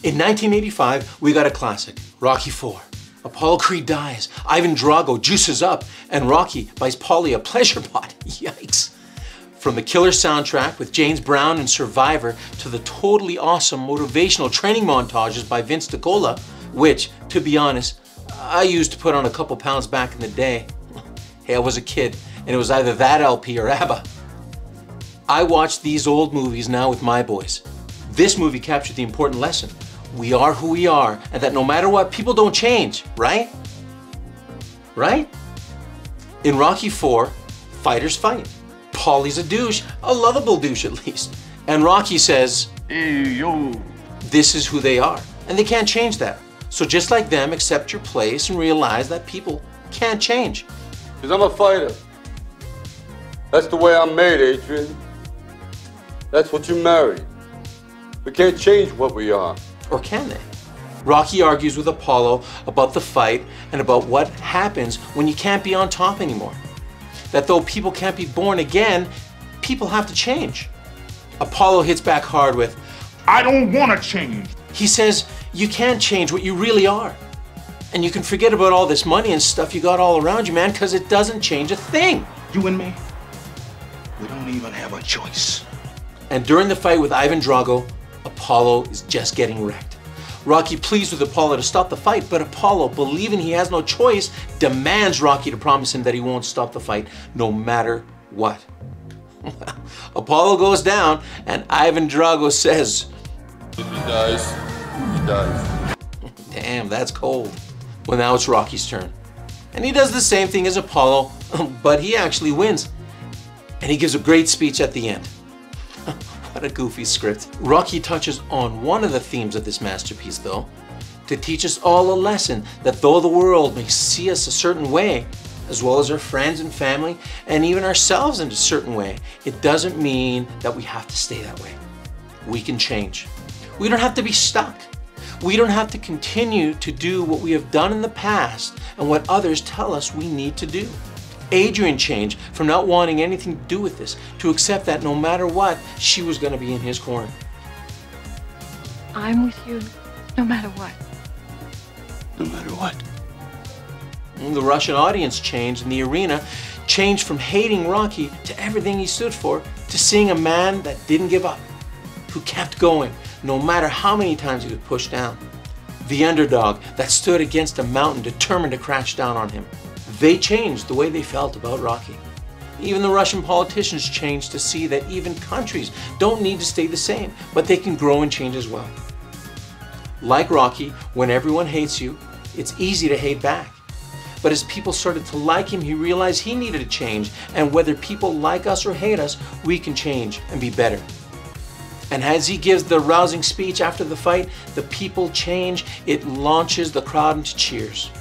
In 1985, we got a classic, Rocky IV. Apollo Creed dies, Ivan Drago juices up, and Rocky buys Paulie a pleasure bot. Yikes. From the killer soundtrack with James Brown and Survivor to the totally awesome motivational training montages by Vince DiCola, which, to be honest, I used to put on a couple pounds back in the day. Hey, I was a kid, and it was either that LP or ABBA. I watch these old movies now with my boys. This movie captured the important lesson. We are who we are, and that no matter what, people don't change, right? Right? In Rocky IV, fighters fight. Paulie's a douche, a lovable douche at least. And Rocky says, "Hey, yo." This is who they are, and they can't change that. So just like them, accept your place and realize that people can't change. Because I'm a fighter. That's the way I'm made, Adrian. That's what you married. We can't change what we are. Or can they? Rocky argues with Apollo about the fight and about what happens when you can't be on top anymore. That though people can't be born again, people have to change. Apollo hits back hard with, I don't want to change. He says, you can't change what you really are. And you can forget about all this money and stuff you got all around you, man, because it doesn't change a thing. You and me, we don't even have a choice. And during the fight with Ivan Drago, Apollo is just getting wrecked. Rocky pleads with Apollo to stop the fight, but Apollo, believing he has no choice, demands Rocky to promise him that he won't stop the fight no matter what. Apollo goes down, and Ivan Drago says, If he dies, he dies. Damn, that's cold. Well, now it's Rocky's turn. And he does the same thing as Apollo, but he actually wins. And he gives a great speech at the end. What a goofy script. Rocky touches on one of the themes of this masterpiece, though, to teach us all a lesson that though the world may see us a certain way, as well as our friends and family, and even ourselves in a certain way, it doesn't mean that we have to stay that way. We can change. We don't have to be stuck. We don't have to continue to do what we have done in the past and what others tell us we need to do. Adrian changed from not wanting anything to do with this to accept that no matter what, she was going to be in his corner. I'm with you no matter what. No matter what. And the Russian audience changed, and the arena changed from hating Rocky to everything he stood for to seeing a man that didn't give up, who kept going no matter how many times he was pushed down. The underdog that stood against a mountain determined to crash down on him. They changed the way they felt about Rocky. Even the Russian politicians changed to see that even countries don't need to stay the same, but they can grow and change as well. Like Rocky, when everyone hates you, it's easy to hate back. But as people started to like him, he realized he needed to change, and whether people like us or hate us, we can change and be better. And as he gives the rousing speech after the fight, the people change, it launches the crowd into cheers.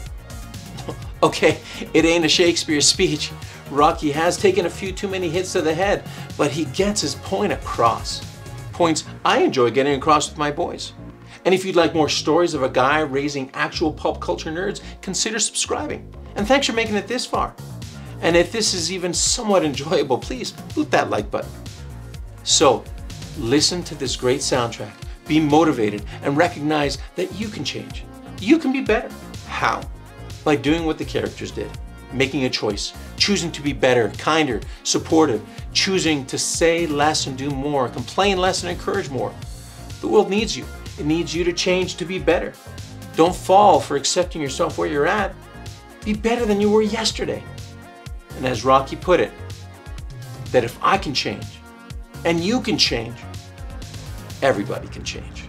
Okay, it ain't a Shakespeare speech. Rocky has taken a few too many hits to the head, but he gets his point across. Points I enjoy getting across with my boys. And if you'd like more stories of a guy raising actual pop culture nerds, consider subscribing. And thanks for making it this far. And if this is even somewhat enjoyable, please hit that like button. So, listen to this great soundtrack, be motivated, and recognize that you can change. You can be better. How? By doing what the characters did, making a choice, choosing to be better, kinder, supportive, choosing to say less and do more, complain less and encourage more. The world needs you. It needs you to change to be better. Don't fall for accepting yourself where you're at. Be better than you were yesterday. And as Rocky put it, that if I can change, and you can change, everybody can change.